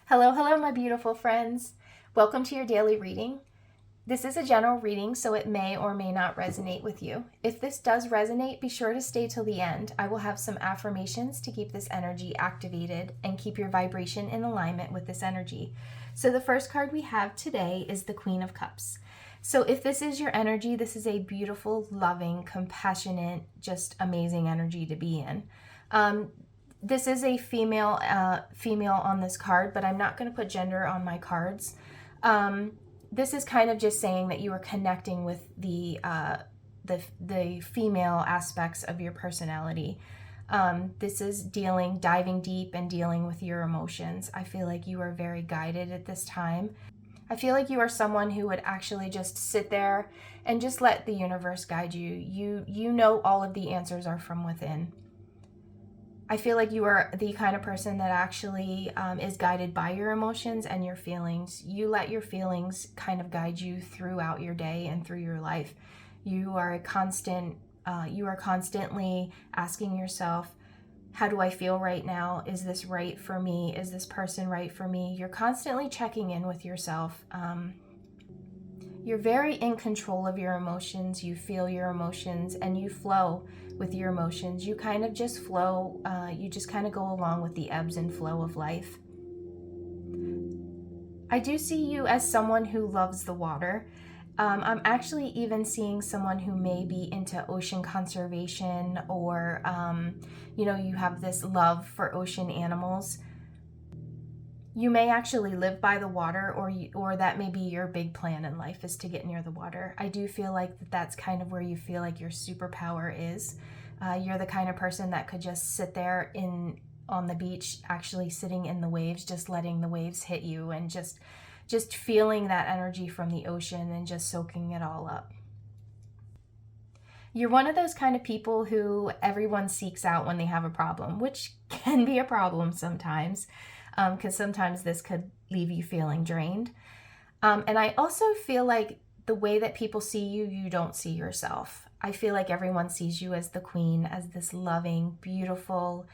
Hello, hello, my beautiful friends. Welcome to your daily reading. This is a general reading, so it may or may not resonate with you. If this does resonate, be sure to stay till the end. I will have some affirmations to keep this energy activated and keep your vibration in alignment with this energy. So the first card we have today is the Queen of Cups. So if this is your energy, this is a beautiful, loving, compassionate, just amazing energy to be in. This is a female on this card, but I'm not going to put gender on my cards. This is kind of just saying that you are connecting with the female aspects of your personality. This is diving deep and dealing with your emotions. I feel like you are very guided at this time. I feel like you are someone who would actually just sit there and just let the universe guide you. You know all of the answers are from within. I feel like you are the kind of person that actually is guided by your emotions and your feelings. You let your feelings kind of guide you throughout your day and through your life. You are constantly asking yourself, how do I feel right now? Is this right for me? Is this person right for me? You're constantly checking in with yourself. You're very in control of your emotions. You feel your emotions and you flow with your emotions. You kind of just flow. You just kind of go along with the ebbs and flow of life. I do see you as someone who loves the water. I'm actually even seeing someone who may be into ocean conservation or, you have this love for ocean animals. You may actually live by the water, or that may be your big plan in life is to get near the water. I do feel like that's kind of where you feel like your superpower is. You're the kind of person that could just sit there on the beach, actually sitting in the waves, just letting the waves hit you and just feeling that energy from the ocean and just soaking it all up. You're one of those kind of people who everyone seeks out when they have a problem, which can be a problem sometimes. Because sometimes this could leave you feeling drained. And I also feel like the way that people see you, you don't see yourself. I feel like everyone sees you as the queen, as this loving, beautiful,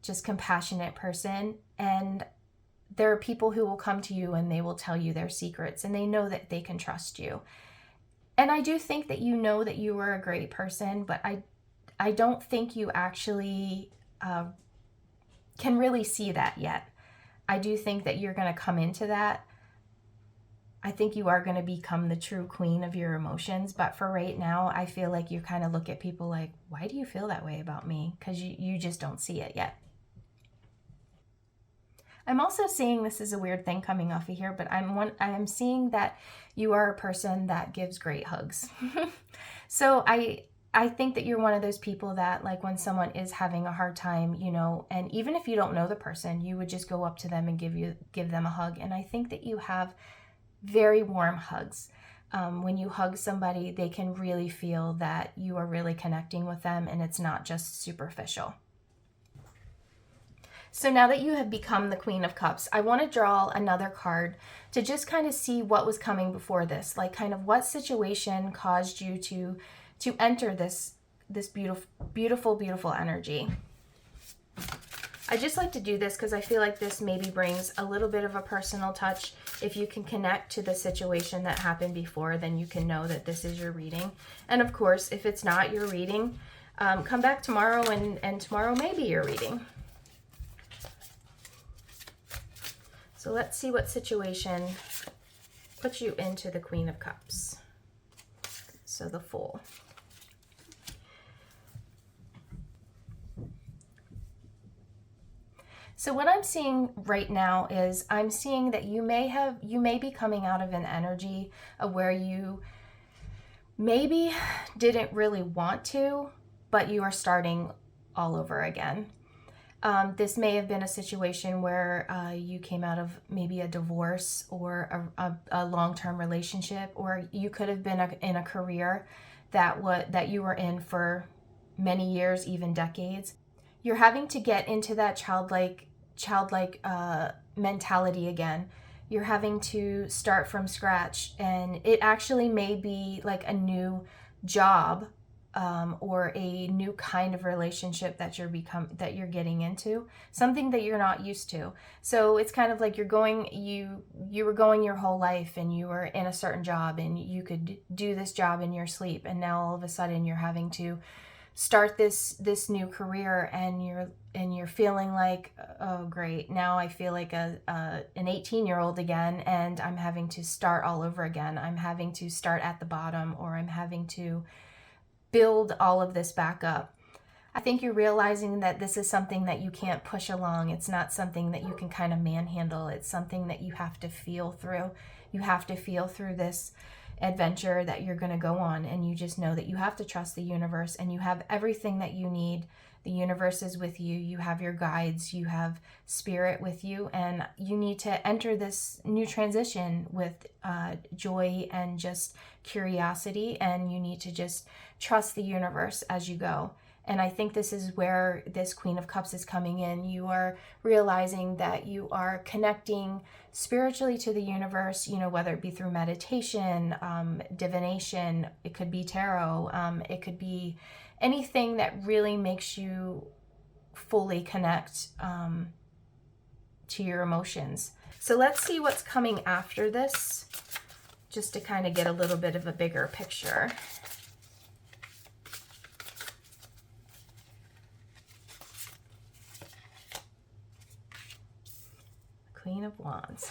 just compassionate person. And there are people who will come to you and they will tell you their secrets and they know that they can trust you. And I do think that you know that you are a great person, but I don't think you actually can really see that yet. I do think that you're going to come into that. I think you are going to become the true queen of your emotions. But for right now, I feel like you kind of look at people like, why do you feel that way about me? Because you just don't see it yet. I'm also seeing, this is a weird thing coming off of here, but I'm seeing that you are a person that gives great hugs. So I think that you're one of those people that, like, when someone is having a hard time, and even if you don't know the person, you would just go up to them and give them a hug. And I think that you have very warm hugs. When you hug somebody, they can really feel that you are really connecting with them and it's not just superficial. So now that you have become the Queen of Cups, I want to draw another card to just kind of see what was coming before this, like kind of what situation caused you to enter this beautiful energy. I just like to do this because I feel like this maybe brings a little bit of a personal touch. If you can connect to the situation that happened before, then you can know that this is your reading. And of course, if it's not your reading, come back tomorrow and tomorrow may be your reading. So let's see what situation puts you into the Queen of Cups. So the Fool. So what I'm seeing right now is I'm seeing that you may be coming out of an energy of where you maybe didn't really want to, but you are starting all over again. This may have been a situation where you came out of maybe a divorce or a long-term relationship, or you could have been in a career that you were in for many years, even decades. You're having to get into that childlike mentality again. You're having to start from scratch, and it actually may be like a new job or a new kind of relationship that you're getting into, something that you're not used to. So it's kind of like you were going your whole life and you were in a certain job and you could do this job in your sleep, and now all of a sudden you're having to start this new career, and you're feeling like, oh great, now I feel like an 18-year-old again, and I'm having to start all over again. I'm having to start at the bottom, or I'm having to build all of this back up. I think you're realizing that this is something that you can't push along. It's not something that you can kind of manhandle. It's something that you have to feel through. You have to feel through this adventure that you're going to go on, and you just know that you have to trust the universe, and you have everything that you need. The universe is with you. You have your guides, you have spirit with you, and you need to enter this new transition with joy and just curiosity, and you need to just trust the universe as you go. And I think this is where this Queen of Cups is coming in. You are realizing that you are connecting spiritually to the universe, whether it be through meditation, divination, it could be tarot, it could be anything that really makes you fully connect to your emotions. So let's see what's coming after this, just to kind of get a little bit of a bigger picture. Queen of Wands.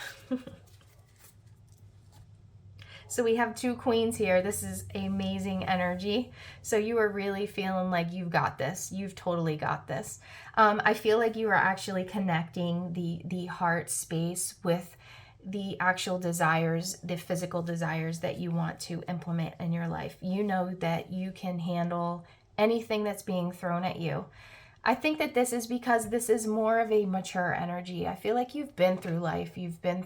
So we have two queens here. This is amazing energy. So you are really feeling like you've got this. You've totally got this. I feel like you are actually connecting the heart space with the actual desires, the physical desires that you want to implement in your life. You know that you can handle anything that's being thrown at you. I think that this is because this is more of a mature energy. I feel like you've been through life. You've been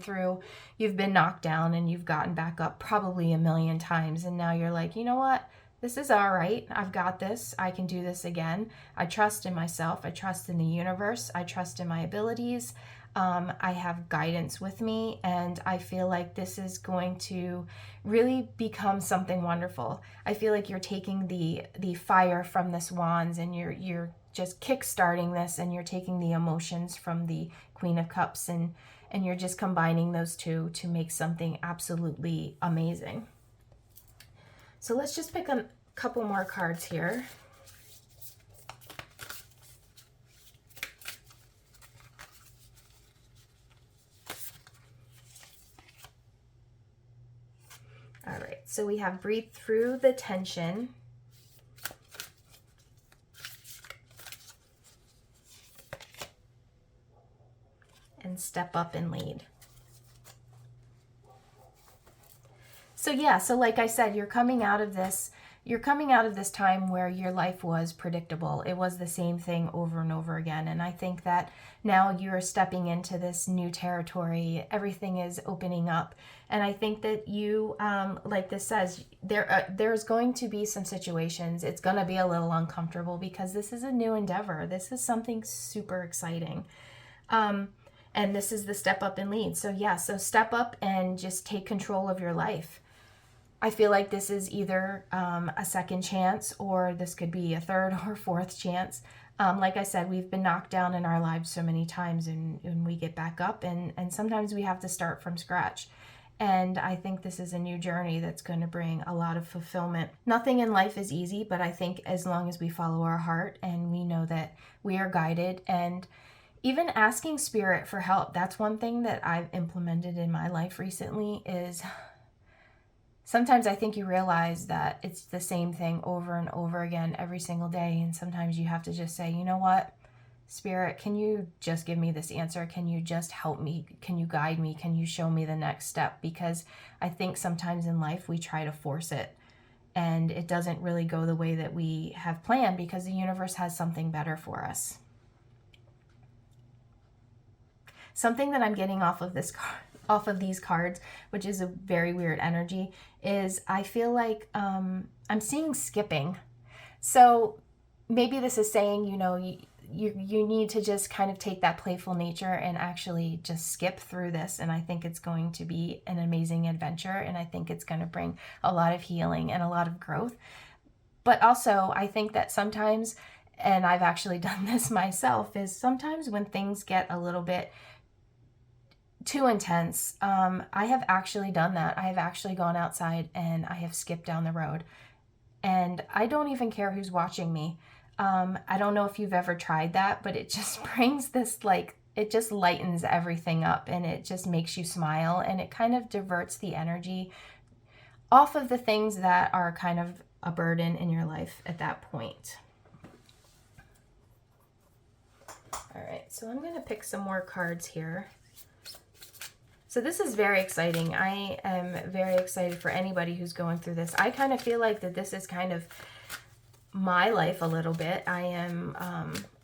knocked down, and you've gotten back up probably a million times. And now you're like, you know what? This is all right. I've got this. I can do this again. I trust in myself. I trust in the universe. I trust in my abilities. I have guidance with me, and I feel like this is going to really become something wonderful. I feel like you're taking the fire from this wands, and you're just kick-starting this, and you're taking the emotions from the Queen of Cups, and you're just combining those two to make something absolutely amazing. So let's just pick a couple more cards here. All right, so we have breathe through the tension. And step up and lead. So yeah, so like I said, you're coming out of this time where your life was predictable. It was the same thing over and over again. And I think that now you're stepping into this new territory. Everything is opening up. And I think that you, like this says, there's going to be some situations. It's going to be a little uncomfortable because this is a new endeavor. This is something super exciting. And this is the step up and lead. So yeah, so step up and just take control of your life. I feel like this is either a second chance, or this could be a third or fourth chance. Like I said, we've been knocked down in our lives so many times, and we get back up, and sometimes we have to start from scratch. And I think this is a new journey that's going to bring a lot of fulfillment. Nothing in life is easy, but I think as long as we follow our heart and we know that we are guided, and even asking spirit for help. That's one thing that I've implemented in my life recently, is sometimes I think you realize that it's the same thing over and over again every single day. And sometimes you have to just say, you know what, Spirit, can you just give me this answer? Can you just help me? Can you guide me? Can you show me the next step? Because I think sometimes in life we try to force it, and it doesn't really go the way that we have planned, because the universe has something better for us. Something that I'm getting off of these cards, which is a very weird energy, is I feel like I'm seeing skipping. So maybe this is saying, you need to just kind of take that playful nature and actually just skip through this. And I think it's going to be an amazing adventure, and I think it's going to bring a lot of healing and a lot of growth. But also, I think that sometimes, and I've actually done this myself, is sometimes when things get a little bit too intense, I have actually done that. I have actually gone outside and I have skipped down the road. And I don't even care who's watching me. I don't know if you've ever tried that, but it just brings this, like, it just lightens everything up and it just makes you smile, and it kind of diverts the energy off of the things that are kind of a burden in your life at that point. All right, so I'm going to pick some more cards here. So this is very exciting. I am very excited for anybody who's going through this. I kind of feel like that this is kind of my life a little bit. I am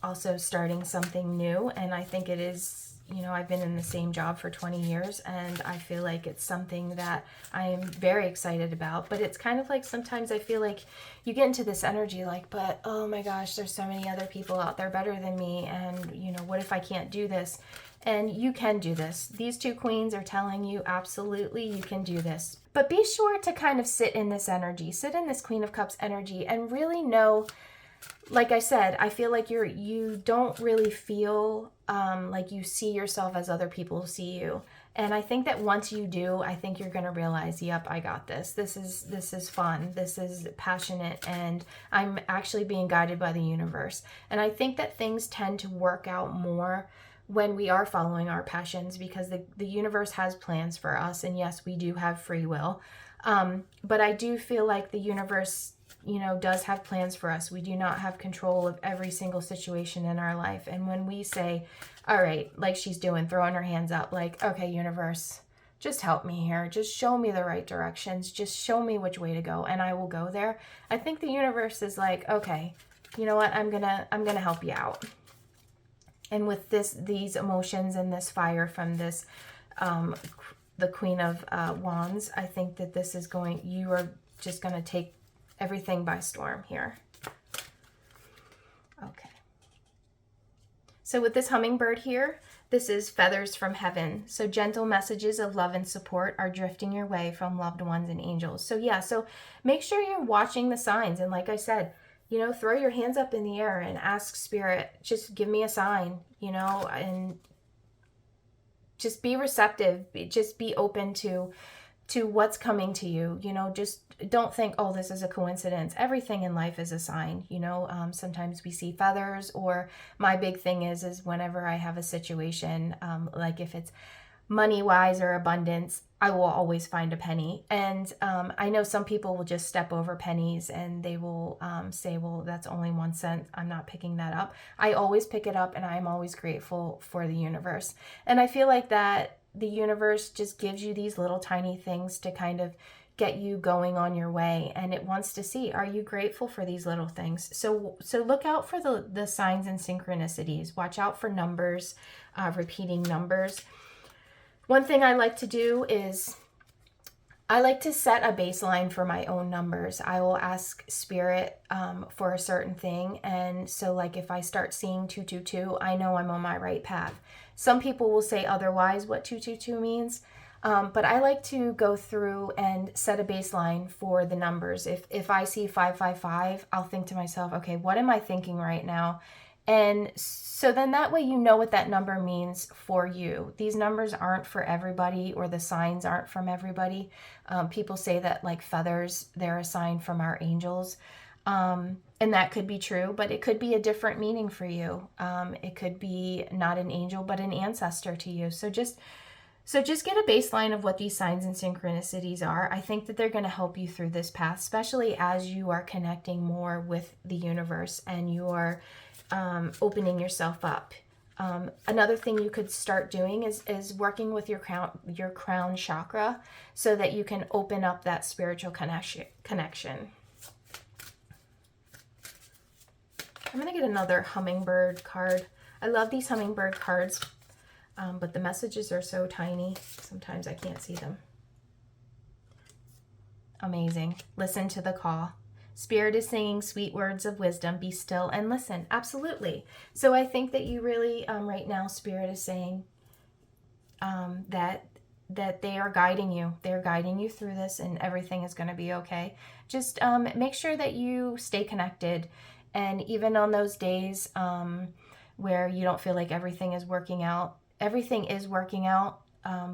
also starting something new, and I think it is, you know, I've been in the same job for 20 years, and I feel like it's something that I am very excited about. But it's kind of like sometimes I feel like you get into this energy like, but oh my gosh, there's so many other people out there better than me, and you know, what if I can't do this? And you can do this. These two queens are telling you absolutely you can do this. But be sure to kind of sit in this energy, sit in this Queen of Cups energy, and really know, like I said, I feel like you don't really feel like you see yourself as other people see you. And I think that once you do, I think you're going to realize, yep, I got this. This is fun. This is passionate, and I'm actually being guided by the universe. And I think that things tend to work out more when we are following our passions, because the universe has plans for us. And yes, we do have free will. But I do feel like the universe, you know, does have plans for us. We do not have control of every single situation in our life. And when we say, all right, like she's doing, throwing her hands up, like, okay, universe, just help me here. Just show me the right directions. Just show me which way to go, and I will go there. I think the universe is like, okay, you know what? I'm gonna help you out. And with these emotions and this fire from this, the Queen of Wands, I think that this is you are just going to take everything by storm here. Okay. So with this hummingbird here, this is feathers from heaven. So gentle messages of love and support are drifting your way from loved ones and angels. So yeah, so make sure you're watching the signs. And like I said, you know, throw your hands up in the air and ask Spirit, just give me a sign, you know, and just be receptive. Just be open to what's coming to you. You know, just don't think, oh, this is a coincidence. Everything in life is a sign, you know. Sometimes we see feathers, or my big thing is whenever I have a situation, like if it's money-wise or abundance, I will always find a penny. And I know some people will just step over pennies and they will say, well, that's only 1 cent. I'm not picking that up. I always pick it up, and I'm always grateful for the universe. And I feel like that the universe just gives you these little tiny things to kind of get you going on your way. And it wants to see, are you grateful for these little things? So look out for the signs and synchronicities. Watch out for numbers, repeating numbers. One thing I like to do is I like to set a baseline for my own numbers. I will ask Spirit for a certain thing. And so like if I start seeing 222, I know I'm on my right path. Some people will say otherwise what 222 means. But I like to go through and set a baseline for the numbers. If I see 555, I'll think to myself, okay, what am I thinking right now? And so then that way you know what that number means for you. These numbers aren't for everybody, or the signs aren't from everybody. People say that like feathers, they're a sign from our angels. And that could be true, but it could be a different meaning for you. It could be not an angel, but an ancestor to you. So just get a baseline of what these signs and synchronicities are. I think that they're going to help you through this path, especially as you are connecting more with the universe and you are opening yourself up. Another thing you could start doing is working with your crown chakra so that you can open up that spiritual connection. I'm going to get another hummingbird card. I love these hummingbird cards, but the messages are so tiny. Sometimes I can't see them. Amazing. Listen to the call. Spirit is saying sweet words of wisdom. Be still and listen. Absolutely. So I think that you really, right now, Spirit is saying that that they are guiding you. They're guiding you through this, and everything is going to be okay. Just make sure that you stay connected. And even on those days where you don't feel like everything is working out,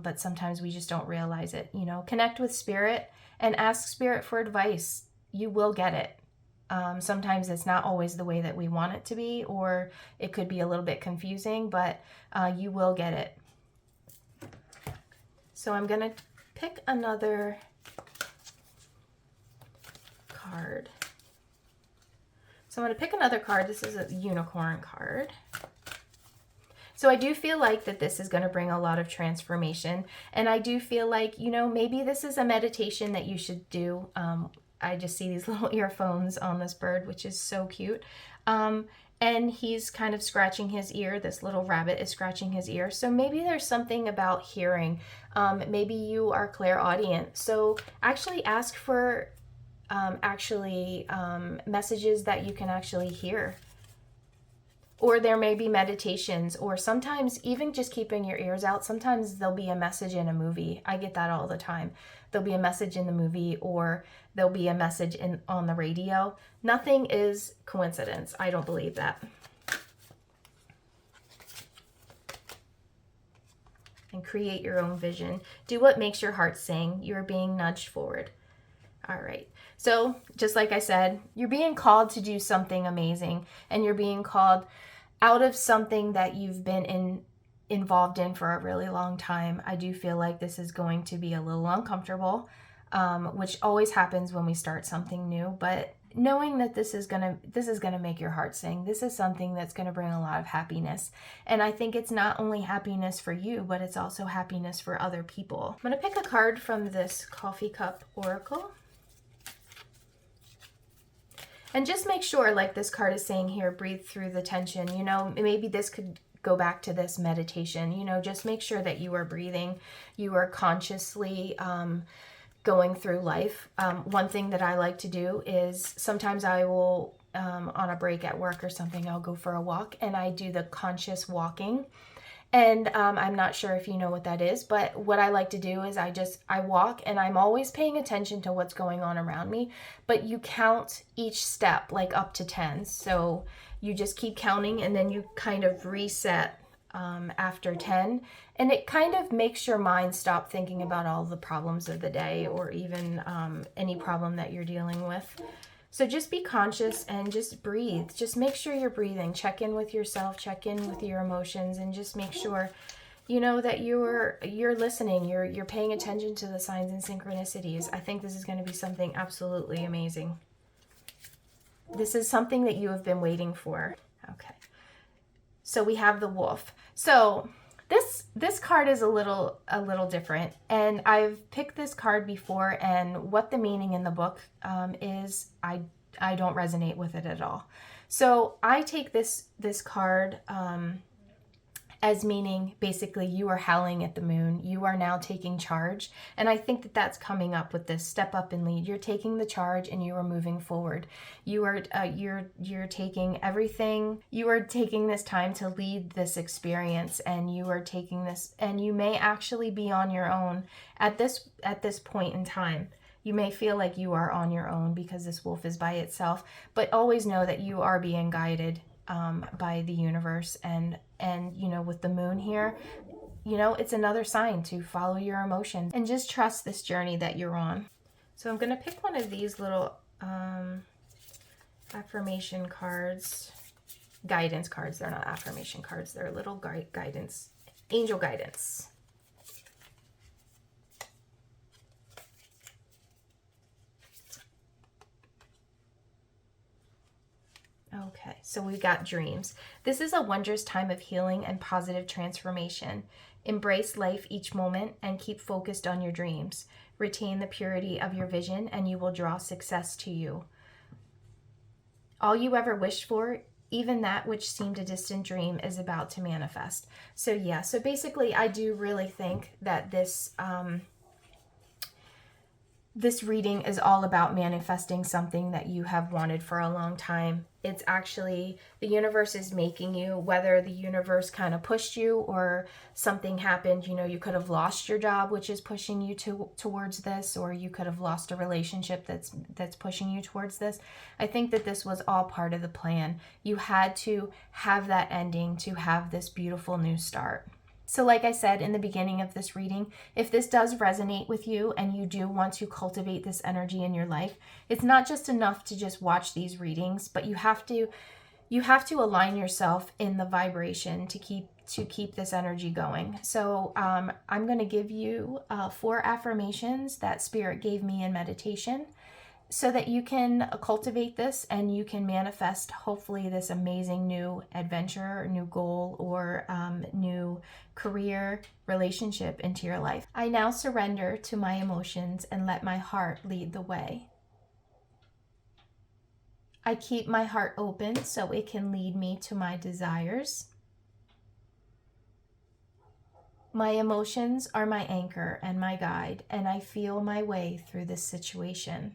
but sometimes we just don't realize it. You know, connect with spirit and ask spirit for advice. You will get it. Sometimes it's not always the way that we want it to be, or it could be a little bit confusing, but you will get it. So I'm going to pick another card. So I'm going to pick another card. This is a unicorn card. So I do feel like that this is going to bring a lot of transformation. And I do feel like, you know, maybe this is a meditation that you should do. I just see these little earphones on this bird, which is so cute. And he's kind of scratching his ear. This little rabbit is scratching his ear. So maybe there's something about hearing. Maybe you are clairaudient. So actually ask for messages that you can actually hear. Or there may be meditations, or sometimes even just keeping your ears out. Sometimes there'll be a message in a movie. I get that all the time. There'll be a message in the movie, or there'll be a message on the radio. Nothing is coincidence. I don't believe that. And create your own vision. Do what makes your heart sing. You're being nudged forward. All right. So just like I said, you're being called to do something amazing, and you're being called out of something that you've been involved in for a really long time. I do feel like this is going to be a little uncomfortable, which always happens when we start something new, but knowing that this is gonna make your heart sing. This is something that's gonna bring a lot of happiness. And I think it's not only happiness for you, but it's also happiness for other people. I'm gonna pick a card from this coffee cup oracle. And just make sure, like this card is saying here, breathe through the tension. You know, maybe this could go back to this meditation. You know, just make sure that you are breathing. You are consciously going through life. One thing that I like to do is sometimes I will, on a break at work or something, I'll go for a walk, and I do the conscious walking. And I'm not sure if you know what that is, but what I like to do is I walk, and I'm always paying attention to what's going on around me, but you count each step like up to 10. So you just keep counting, and then you kind of reset after 10, and it kind of makes your mind stop thinking about all the problems of the day, or even any problem that you're dealing with. So just be conscious and just breathe. Just make sure you're breathing. Check in with yourself, check in with your emotions, and just make sure, you know, that you're listening, you're paying attention to the signs and synchronicities. I think this is going to be something absolutely amazing. This is something that you have been waiting for. Okay. So we have the wolf. So this card is a little different, and I've picked this card before, and what the meaning in the book is, I don't resonate with it at all. So I take this card as meaning basically you are howling at the moon. You are now taking charge, and I think that that's coming up with this step up and lead. You're taking the charge, and you are moving forward. You are you're taking everything. You are taking this time to lead this experience, and you are taking this, and you may actually be on your own at this point in time. You may feel like you are on your own because this wolf is by itself, but always know that you are being guided by the universe, and you know, with the moon here, you know, it's another sign to follow your emotions and just trust this journey that you're on. So I'm going to pick one of these little affirmation cards, guidance cards. They're not affirmation cards, they're little guidance, angel guidance. Okay, so we've got dreams. This is a wondrous time of healing and positive transformation. Embrace life each moment and keep focused on your dreams. Retain the purity of your vision, and you will draw success to you. All you ever wished for, even that which seemed a distant dream, is about to manifest. So yeah, so basically I do really think that this reading is all about manifesting something that you have wanted for a long time. It's actually, the universe is making you, whether the universe kind of pushed you or something happened, you know, you could have lost your job, which is pushing you towards this, or you could have lost a relationship that's pushing you towards this. I think that this was all part of the plan. You had to have that ending to have this beautiful new start. So like I said in the beginning of this reading, if this does resonate with you and you do want to cultivate this energy in your life, it's not just enough to just watch these readings, but you have to align yourself in the vibration to keep this energy going. So I'm going to give you 4 affirmations that Spirit gave me in meditation, so that you can cultivate this and you can manifest, hopefully, this amazing new adventure, new goal, or new career relationship into your life. I now surrender to my emotions and let my heart lead the way. I keep my heart open so it can lead me to my desires. My emotions are my anchor and my guide, and I feel my way through this situation.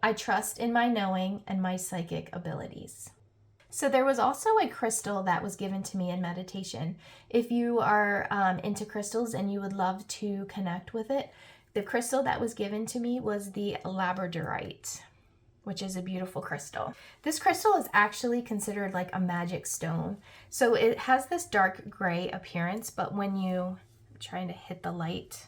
I trust in my knowing and my psychic abilities. So there was also a crystal that was given to me in meditation. If you are into crystals and you would love to connect with it, the crystal that was given to me was the labradorite, which is a beautiful crystal. This crystal is actually considered like a magic stone. So it has this dark gray appearance, but when I'm trying to hit the light,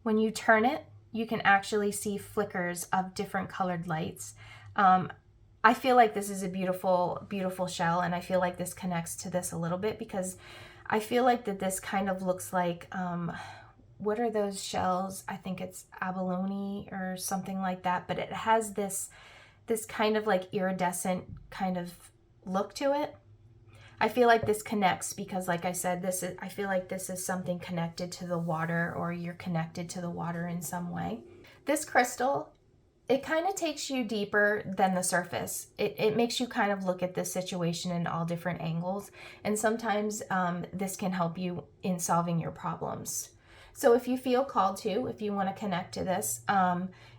when you turn it, you can actually see flickers of different colored lights. I feel like this is a beautiful, beautiful shell, and I feel like this connects to this a little bit, because I feel like that this kind of looks like, what are those shells? I think it's abalone or something like that, but it has this kind of like iridescent kind of look to it. I feel like this connects because, like I said, I feel like this is something connected to the water, or you're connected to the water in some way. This crystal, it kind of takes you deeper than the surface. It makes you kind of look at this situation in all different angles. And sometimes this can help you in solving your problems. So if you feel called to, if you want to connect to this,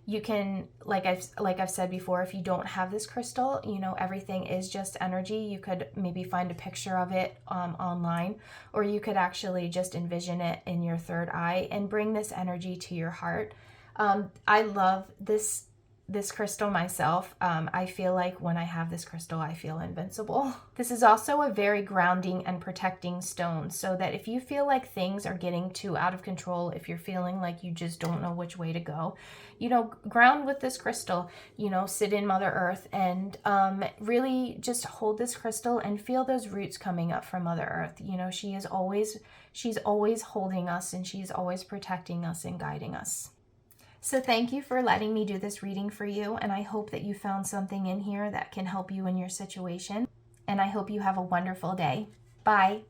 you can, like I've said before, if you don't have this crystal, you know, everything is just energy. You could maybe find a picture of it online, or you could actually just envision it in your third eye and bring this energy to your heart. I love this crystal myself. I feel like when I have this crystal, I feel invincible. This is also a very grounding and protecting stone, so that if you feel like things are getting too out of control, if you're feeling like you just don't know which way to go, you know, ground with this crystal, you know, sit in Mother Earth and really just hold this crystal and feel those roots coming up from Mother Earth. You know, she's always holding us, and she's always protecting us and guiding us. So thank you for letting me do this reading for you, and I hope that you found something in here that can help you in your situation, and I hope you have a wonderful day. Bye.